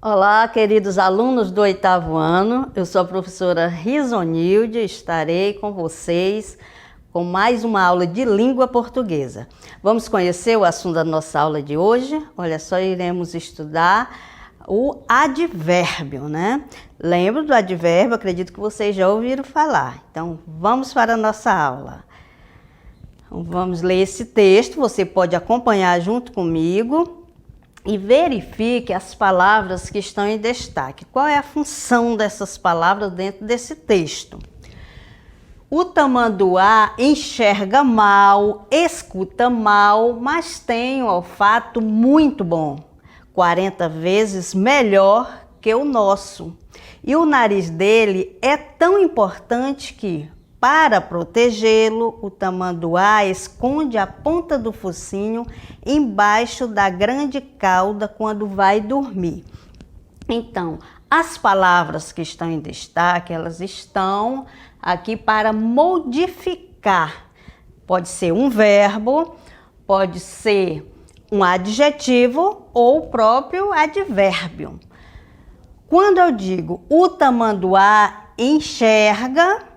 Olá, queridos alunos do 8º ano, eu sou a professora Risonilde, estarei com vocês com mais uma aula de língua portuguesa. Vamos conhecer o assunto da nossa aula de hoje? Olha só, iremos estudar o advérbio, né? Lembra do advérbio? Acredito que vocês já ouviram falar. Então, vamos para a nossa aula. Então, vamos ler esse texto, você pode acompanhar junto comigo. E verifique as palavras que estão em destaque. Qual é a função dessas palavras dentro desse texto? O tamanduá enxerga mal, escuta mal, mas tem um olfato muito bom, 40 vezes melhor que o nosso. E o nariz dele é tão importante que, para protegê-lo, o tamanduá esconde a ponta do focinho embaixo da grande cauda quando vai dormir. Então, as palavras que estão em destaque, elas estão aqui para modificar. Pode ser um verbo, pode ser um adjetivo ou o próprio advérbio. Quando eu digo o tamanduá enxerga,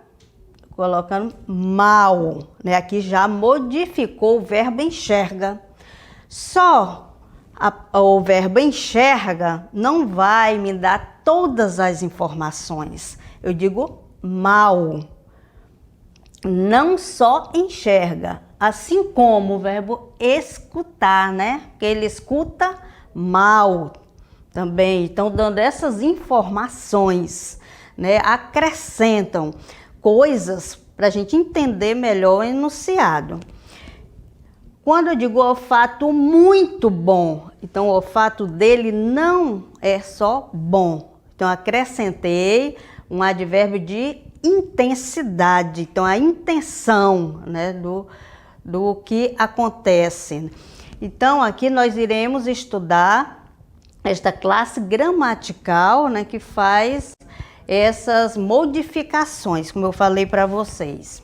colocando mal, né? Aqui já modificou o verbo enxerga. Só o verbo enxerga não vai me dar todas as informações. Eu digo mal. Não só enxerga, assim como o verbo escutar, né? Porque ele escuta mal também. Então, dando essas informações, né? Acrescentam coisas para a gente entender melhor o enunciado. Quando eu digo olfato muito bom, então o olfato dele não é só bom. Então acrescentei um advérbio de intensidade, então a intenção, né, do que acontece. Então aqui nós iremos estudar esta classe gramatical, né, que faz essas modificações, como eu falei para vocês.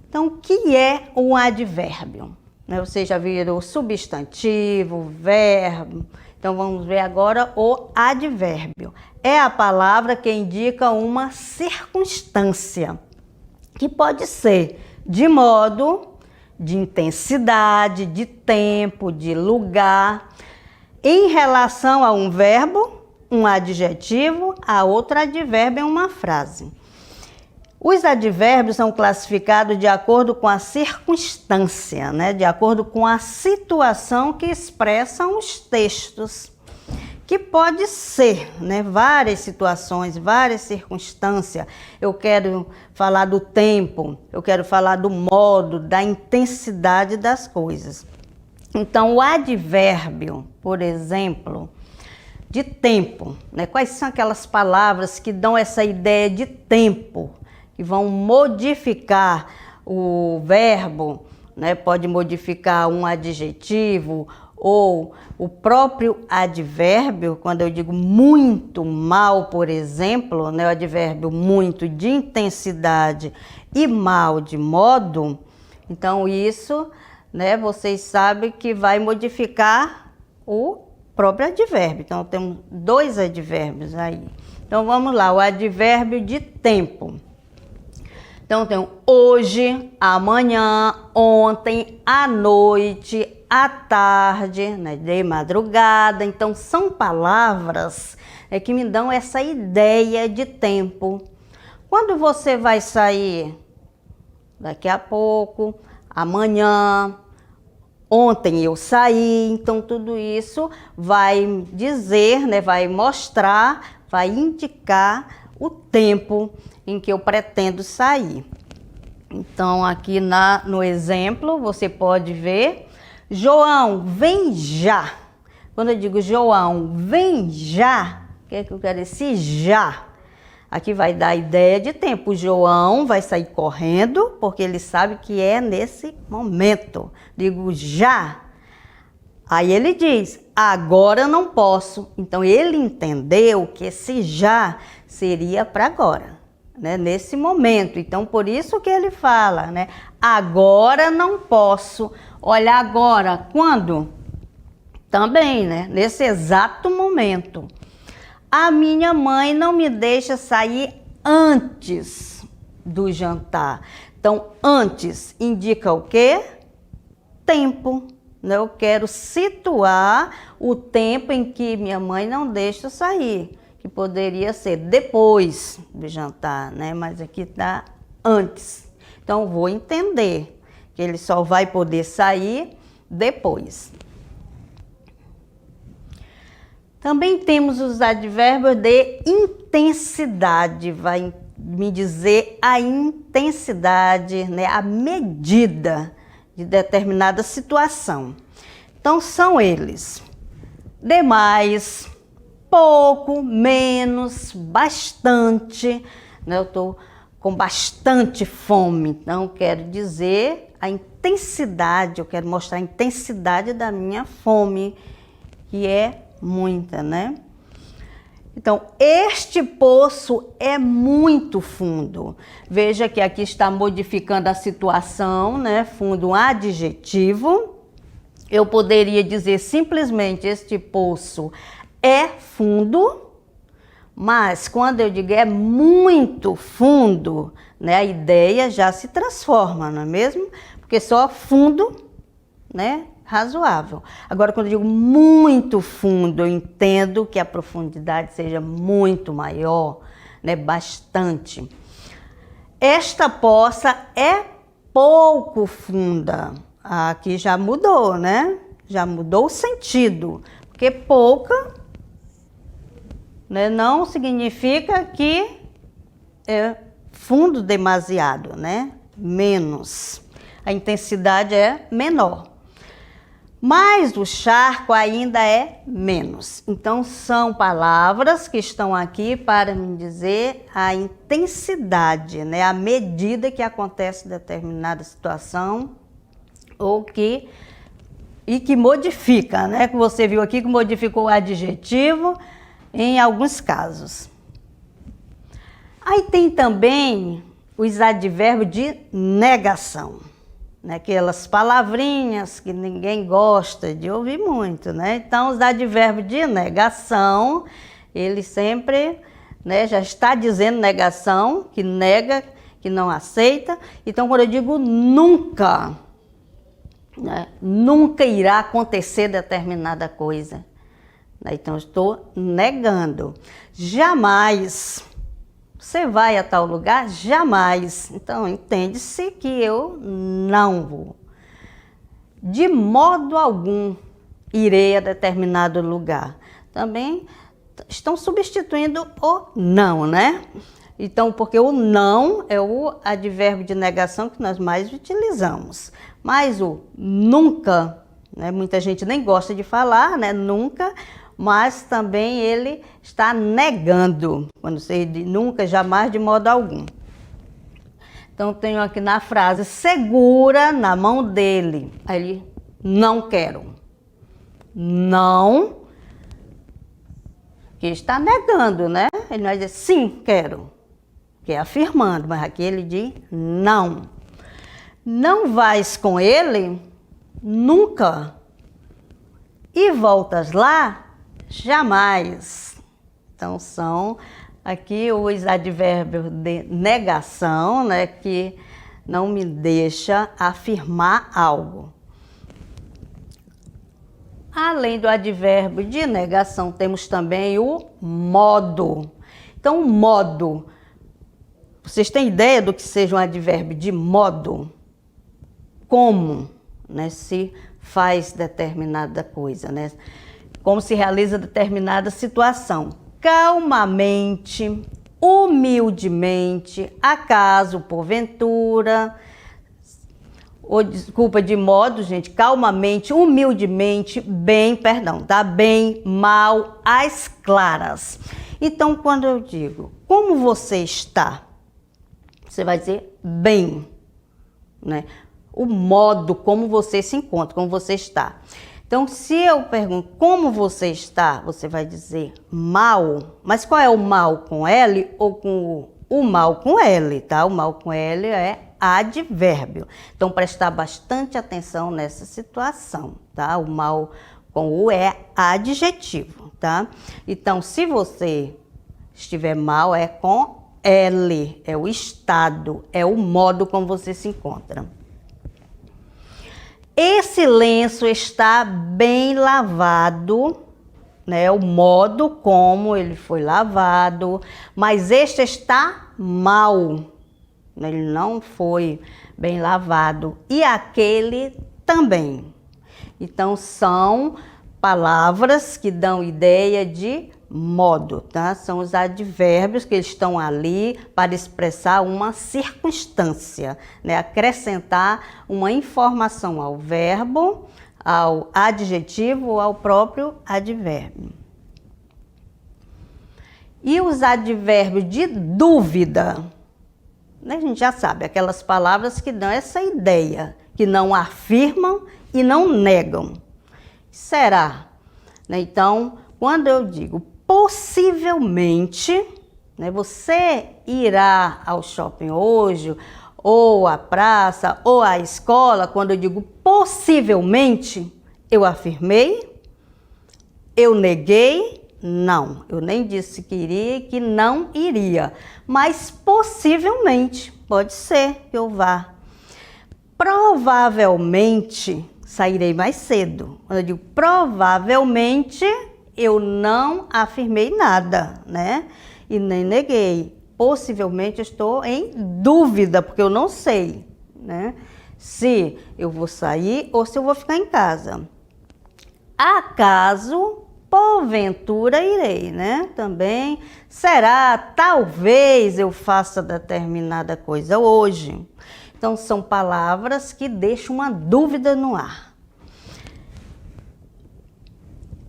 Então, o que é um advérbio? Vocês já viram o substantivo, o verbo. Então, vamos ver agora o advérbio. É a palavra que indica uma circunstância, que pode ser de modo, de intensidade, de tempo, de lugar, em relação a um verbo, um adjetivo, a outro advérbio é uma frase. Os advérbios são classificados de acordo com a circunstância, né? De acordo com a situação que expressam os textos, que pode ser, né? Várias situações, várias circunstâncias. Eu quero falar do tempo, eu quero falar do modo, da intensidade das coisas. Então, o advérbio, por exemplo, de tempo, né? Quais são aquelas palavras que dão essa ideia de tempo, que vão modificar o verbo, né? Pode modificar um adjetivo ou o próprio advérbio. Quando eu digo muito mal, por exemplo, né? O advérbio muito de intensidade e mal de modo, então isso, né? Vocês sabem que vai modificar o próprio advérbio. Então, temos dois advérbios aí. Então, vamos lá, o advérbio de tempo. Então, tem hoje, amanhã, ontem, à noite, à tarde, né, de madrugada. Então, são palavras que me dão essa ideia de tempo. Quando você vai sair? Daqui a pouco, amanhã, ontem eu saí. Então, tudo isso vai dizer, né, vai mostrar, vai indicar o tempo em que eu pretendo sair. Então, aqui no exemplo, você pode ver, João, vem já. Quando eu digo João, vem já, o que é que eu quero dizer? Já. Aqui vai dar a ideia de tempo. O João vai sair correndo, porque ele sabe que é nesse momento. Digo já. Aí ele diz, agora não posso. Então, ele entendeu que esse já seria para agora, né? Nesse momento. Então, por isso que ele fala, né? Agora não posso. Olha, agora, quando? Também, né? Nesse exato momento. A minha mãe não me deixa sair antes do jantar. Então, antes indica o quê? Tempo. Né? Eu quero situar o tempo em que minha mãe não deixa eu sair, que poderia ser depois do jantar, né? Mas aqui está antes. Então, eu vou entender que ele só vai poder sair depois. Também temos os advérbios de intensidade, vai me dizer a intensidade, né? A medida de determinada situação. Então, são eles: demais, pouco, menos, bastante, né? Eu estou com bastante fome, então quero dizer a intensidade, eu quero mostrar a intensidade da minha fome, que é muita, né? Então, este poço é muito fundo. Veja que aqui está modificando a situação, né? Fundo, um adjetivo. Eu poderia dizer simplesmente este poço é fundo, mas quando eu digo é muito fundo, né? A ideia já se transforma, não é mesmo? Porque só fundo, né? Razoável. Agora, quando eu digo muito fundo, eu entendo que a profundidade seja muito maior, né? Bastante. Esta poça é pouco funda. Aqui já mudou, né? Já mudou o sentido. Porque pouca, né, não significa que é fundo demasiado, né? Menos. A intensidade é menor. Mas o charco ainda é menos. Então, são palavras que estão aqui para me dizer a intensidade, né? A medida que acontece em determinada situação ou que modifica, né? Que você viu aqui que modificou o adjetivo em alguns casos. Aí tem também os advérbios de negação. Aquelas palavrinhas que ninguém gosta de ouvir muito, né? Então, os advérbios de negação, ele sempre, né, já está dizendo negação, que nega, que não aceita. Então, quando eu digo nunca, né, nunca irá acontecer determinada coisa. Então, eu estou negando. Jamais. Você vai a tal lugar? Jamais. Então, entende-se que eu não vou. De modo algum irei a determinado lugar. Também estão substituindo o não, né? Então, porque o não é o advérbio de negação que nós mais utilizamos. Mas o nunca, né? Muita gente nem gosta de falar, né? Nunca. Mas também ele está negando, quando você diz nunca, jamais, de modo algum. Então, tenho aqui na frase, segura na mão dele. Aí ele, não quero. Não, que está negando, né? Ele vai dizer, sim, quero, que é afirmando, mas aqui ele diz, não. Não vais com ele? Nunca. E voltas lá? Jamais. Então, são aqui os advérbios de negação, né, que não me deixa afirmar algo. Além do advérbio de negação, temos também o modo. Então, o modo, vocês têm ideia do que seja um advérbio de modo? Como, né, se faz determinada coisa, né? Como se realiza determinada situação. Calmamente, humildemente, acaso, porventura, ou desculpa, de modo, gente, calmamente, humildemente, bem, perdão, tá? Bem, mal, às claras. Então, quando eu digo, como você está? Você vai dizer bem, né? O modo como você se encontra, como você está. Então, se eu pergunto como você está, você vai dizer mal. Mas qual é o mal com L ou com o mal com L, tá? O mal com L é advérbio. Então, prestar bastante atenção nessa situação, tá? O mal com o adjetivo, tá? Então, se você estiver mal, é com L, é o estado, é o modo como você se encontra. Esse lenço está bem lavado, né? O modo como ele foi lavado, mas este está mal, ele não foi bem lavado. E aquele também. Então, são palavras que dão ideia de modo, tá? São os advérbios que estão ali para expressar uma circunstância, né? Acrescentar uma informação ao verbo, ao adjetivo ou ao próprio advérbio. E os advérbios de dúvida, né? A gente já sabe, aquelas palavras que dão essa ideia, que não afirmam e não negam. Será? Né? Então, quando eu digo possivelmente, né, você irá ao shopping hoje, ou à praça, ou à escola, quando eu digo possivelmente, eu afirmei, eu neguei, não. Eu nem disse que iria e que não iria, mas possivelmente, pode ser que eu vá. Provavelmente sairei mais cedo. Quando eu digo provavelmente, eu não afirmei nada, né? E nem neguei. Possivelmente estou em dúvida, porque eu não sei, né? Se eu vou sair ou se eu vou ficar em casa. Acaso, porventura irei, né? Também será, talvez eu faça determinada coisa hoje. Então, são palavras que deixam uma dúvida no ar.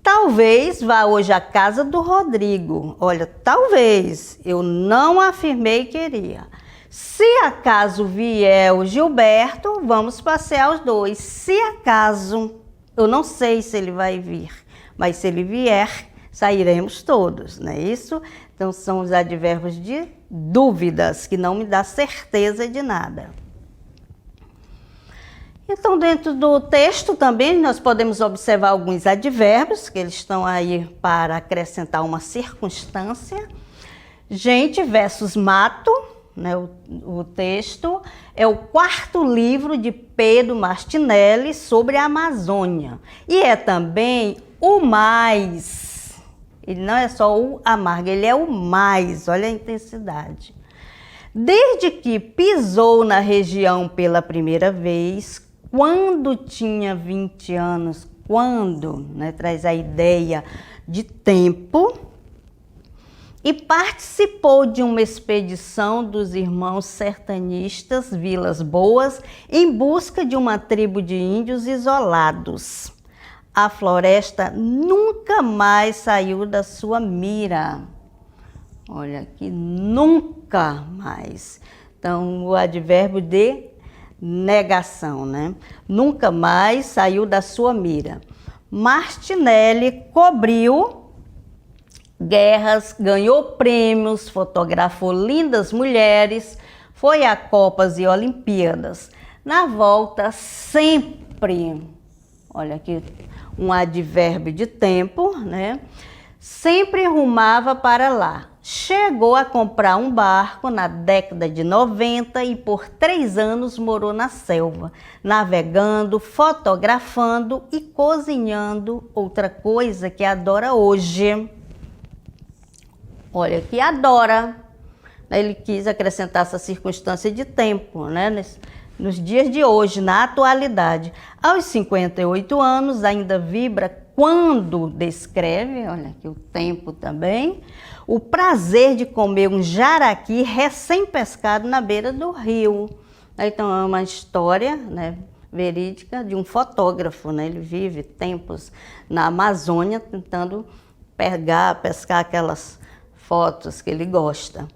Talvez vá hoje à casa do Rodrigo. Olha, talvez. Eu não afirmei que iria. Se acaso vier o Gilberto, vamos passear os dois. Se acaso, eu não sei se ele vai vir, mas se ele vier, sairemos todos, não é isso? Então, são os advérbios de dúvidas, que não me dá certeza de nada. Então, dentro do texto também nós podemos observar alguns advérbios, que eles estão aí para acrescentar uma circunstância. Gente versus mato, né? O texto é o 4º livro de Pedro Martinelli sobre a Amazônia. E é também o mais. Ele não é só o amargo, ele é o mais. Olha a intensidade. Desde que pisou na região pela primeira vez, quando tinha 20 anos, né, traz a ideia de tempo, e participou de uma expedição dos irmãos sertanistas Vilas Boas em busca de uma tribo de índios isolados. A floresta nunca mais saiu da sua mira. Olha aqui, nunca mais. Então, o advérbio de negação, né? Nunca mais saiu da sua mira. Martinelli cobriu guerras, ganhou prêmios, fotografou lindas mulheres, foi a Copas e Olimpíadas. Na volta, sempre, olha aqui, um advérbio de tempo, né? Sempre rumava para lá. Chegou a comprar um barco na década de 90 e por 3 anos morou na selva, navegando, fotografando e cozinhando, outra coisa que adora hoje. Olha, que adora. Ele quis acrescentar essa circunstância de tempo, né? Nos dias de hoje, na atualidade. Aos 58 anos, ainda vibra quando descreve, olha aqui o tempo também, o prazer de comer um jaraqui recém-pescado na beira do rio. Então, é uma história, né, verídica de um fotógrafo, né? Ele vive tempos na Amazônia tentando pescar aquelas fotos que ele gosta.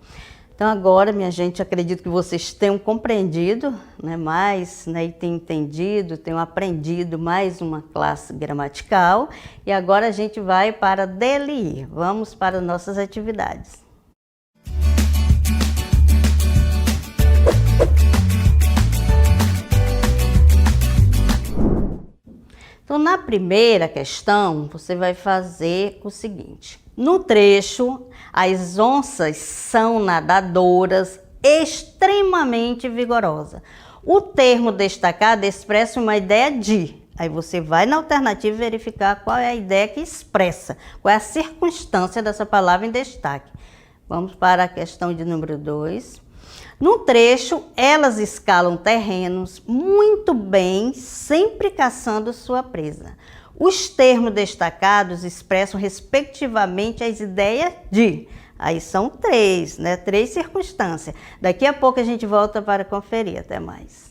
Então, agora, minha gente, acredito que vocês tenham compreendido, né, mais, né, e tenham entendido, tenham aprendido mais uma classe gramatical. E agora a gente vai para DLI. Vamos para nossas atividades. Então, na primeira questão, você vai fazer o seguinte. No trecho, as onças são nadadoras extremamente vigorosas. O termo destacado expressa uma ideia de. Aí você vai na alternativa verificar qual é a ideia que expressa, qual é a circunstância dessa palavra em destaque. Vamos para a questão de número 2. No trecho, elas escalam terrenos muito bem, sempre caçando sua presa. Os termos destacados expressam respectivamente as ideias de. Aí são 3, né? 3 circunstâncias. Daqui a pouco a gente volta para conferir. Até mais.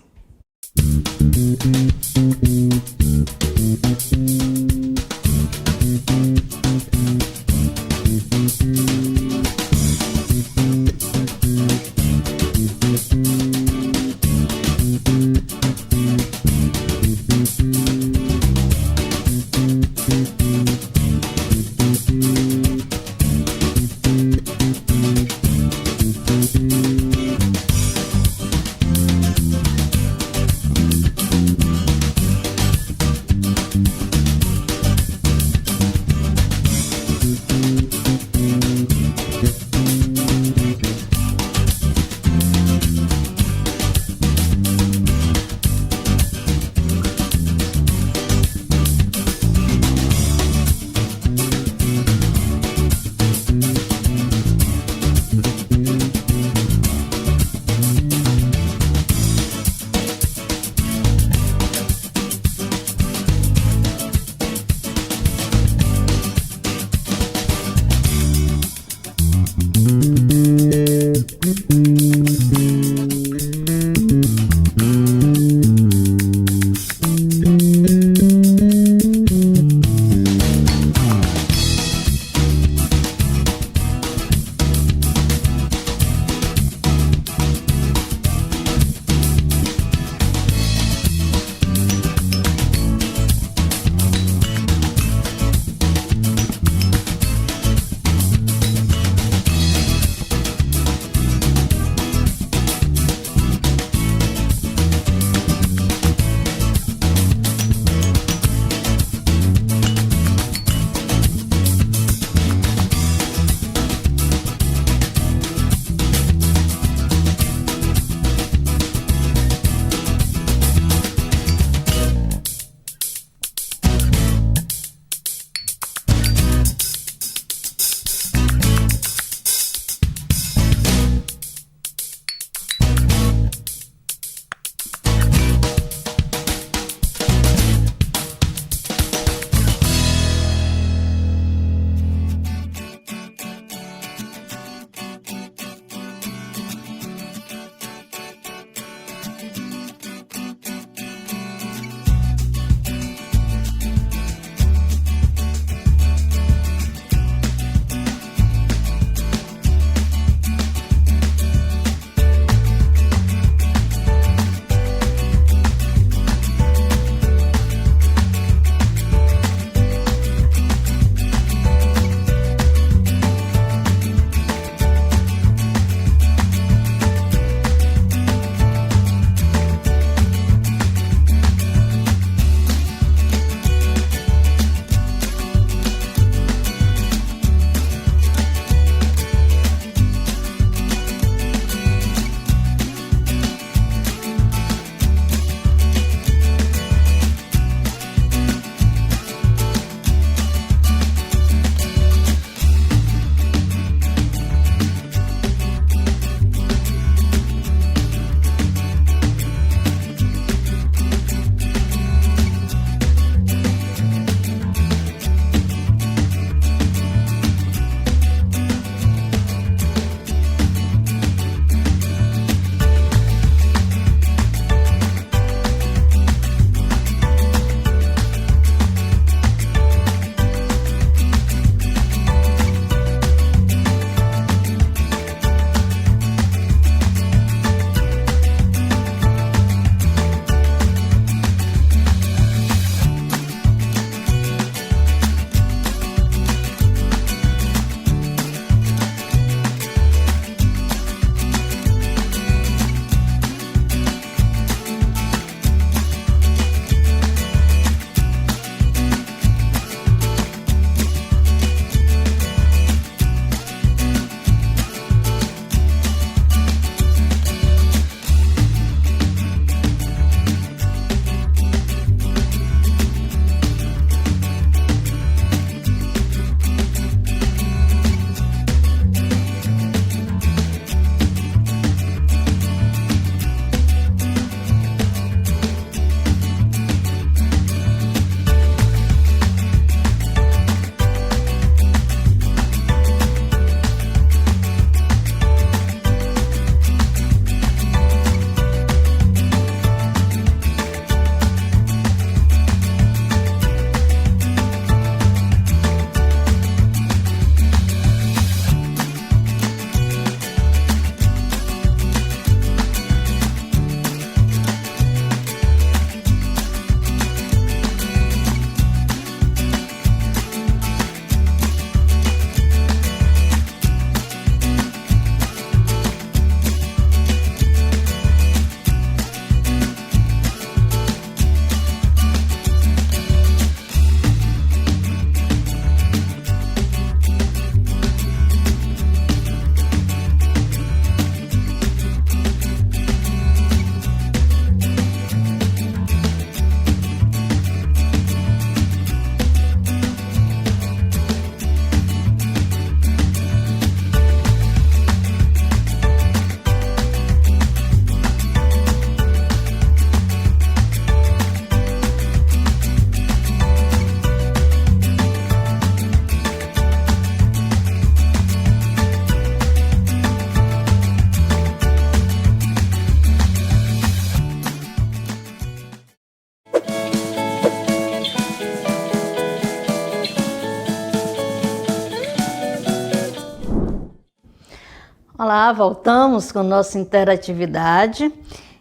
Olá, voltamos com nossa interatividade.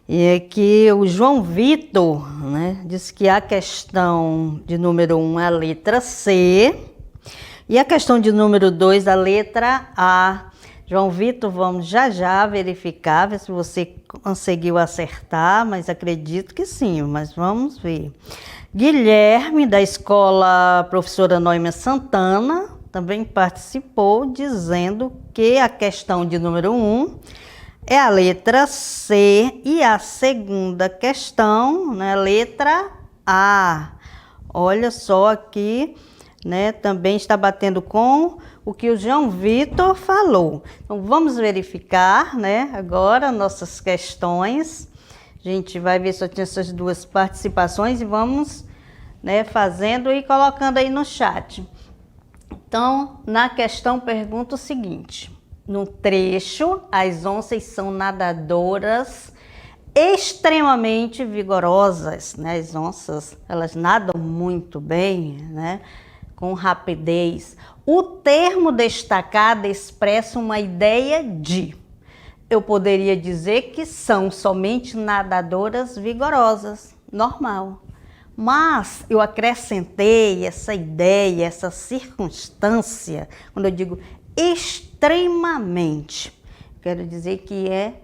E aqui o João Vitor, né, disse que a questão de número 1 é a letra C e a questão de número 2 a letra A. João Vitor, vamos já verificar, ver se você conseguiu acertar, mas acredito que sim, mas vamos ver. Guilherme, da escola Professora Noêmia Santana, também participou, dizendo que a questão de número 1 é a letra C e a segunda questão, né, letra A. Olha só aqui, né, também está batendo com o que o João Vitor falou. Então, vamos verificar, né, agora nossas questões. A gente vai ver se eu tenho essas duas participações e vamos, né, fazendo e colocando aí no chat. Então, na questão pergunta o seguinte: no trecho, as onças são nadadoras extremamente vigorosas, né? As onças, elas nadam muito bem, né? Com rapidez. O termo destacado expressa uma ideia de... Eu poderia dizer que são somente nadadoras vigorosas, normal. Mas eu acrescentei essa ideia, essa circunstância, quando eu digo extremamente, quero dizer que é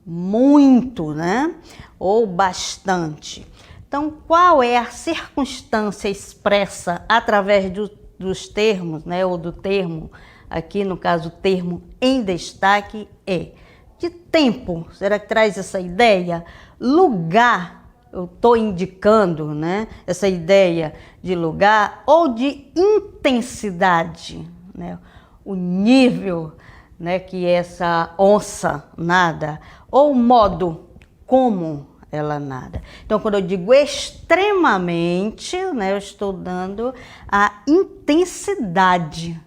muito, né? Ou bastante. Então, qual é a circunstância expressa através dos termos, né? Ou do termo, aqui no caso o termo em destaque é de tempo. Será que traz essa ideia? Lugar. Eu estou indicando, né, essa ideia de lugar ou de intensidade, né, o nível, né, que essa onça nada, ou o modo como ela nada. Então, quando eu digo extremamente, né, eu estou dando a intensidade,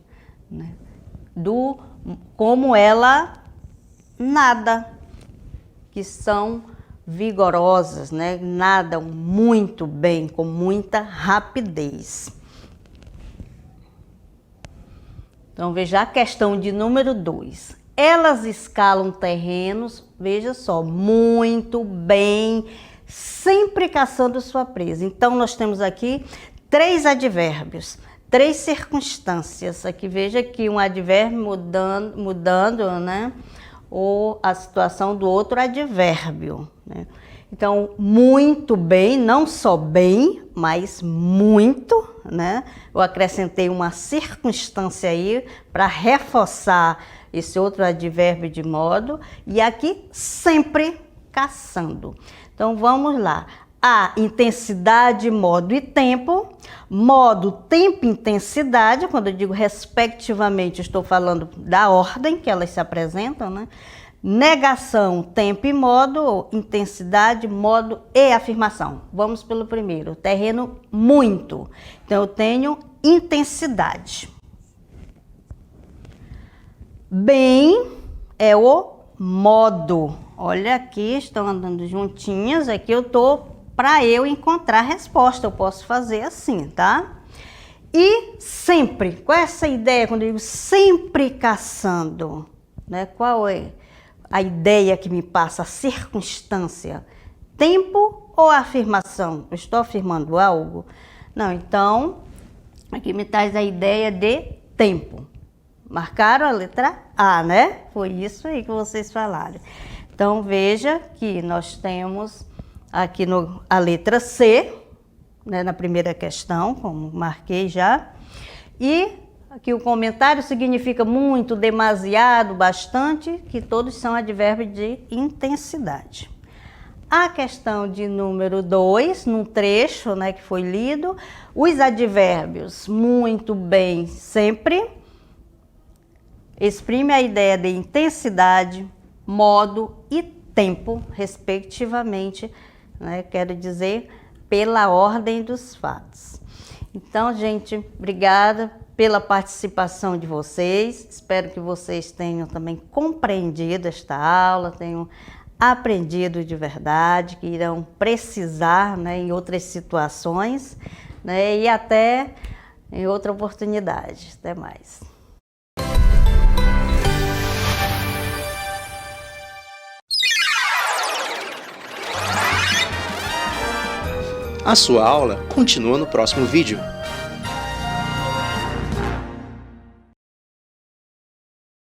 né, do como ela nada, que são vigorosas, né? Nadam muito bem, com muita rapidez. Então, veja a questão de número 2. Elas escalam terrenos, veja só, muito bem, sempre caçando sua presa. Então, nós temos aqui 3 advérbios, 3 circunstâncias. Aqui, veja que um advérbio mudando, né? Ou a situação do outro advérbio, né? Então, muito bem, não só bem, mas muito, né? Eu acrescentei uma circunstância aí para reforçar esse outro advérbio de modo, e aqui sempre caçando. Então, vamos lá. A intensidade, modo e tempo. Modo, tempo e intensidade, quando eu digo respectivamente, estou falando da ordem que elas se apresentam, né? Negação, tempo e modo, intensidade, modo e afirmação. Vamos pelo primeiro, terreno muito. Então, eu tenho intensidade. Bem é o modo. Olha aqui, estão andando juntinhas, aqui eu estou... Para eu encontrar a resposta, eu posso fazer assim, tá? E sempre, qual é essa ideia quando eu digo sempre caçando? Né? Qual é a ideia que me passa, a circunstância? Tempo ou afirmação? Eu estou afirmando algo? Não, então, aqui me traz a ideia de tempo. Marcaram a letra A, né? Foi isso aí que vocês falaram. Então, veja que nós temos... Aqui a letra C, né, na primeira questão, como marquei já. E aqui o comentário significa muito, demasiado, bastante, que todos são advérbios de intensidade. A questão de número 2, num trecho, né, que foi lido, os advérbios muito bem, sempre, exprime a ideia de intensidade, modo e tempo, respectivamente, né? Quero dizer, pela ordem dos fatos. Então, gente, obrigada pela participação de vocês. Espero que vocês tenham também compreendido esta aula, tenham aprendido de verdade, que irão precisar, né, em outras situações, né, e até em outra oportunidade. Até mais. A sua aula continua no próximo vídeo.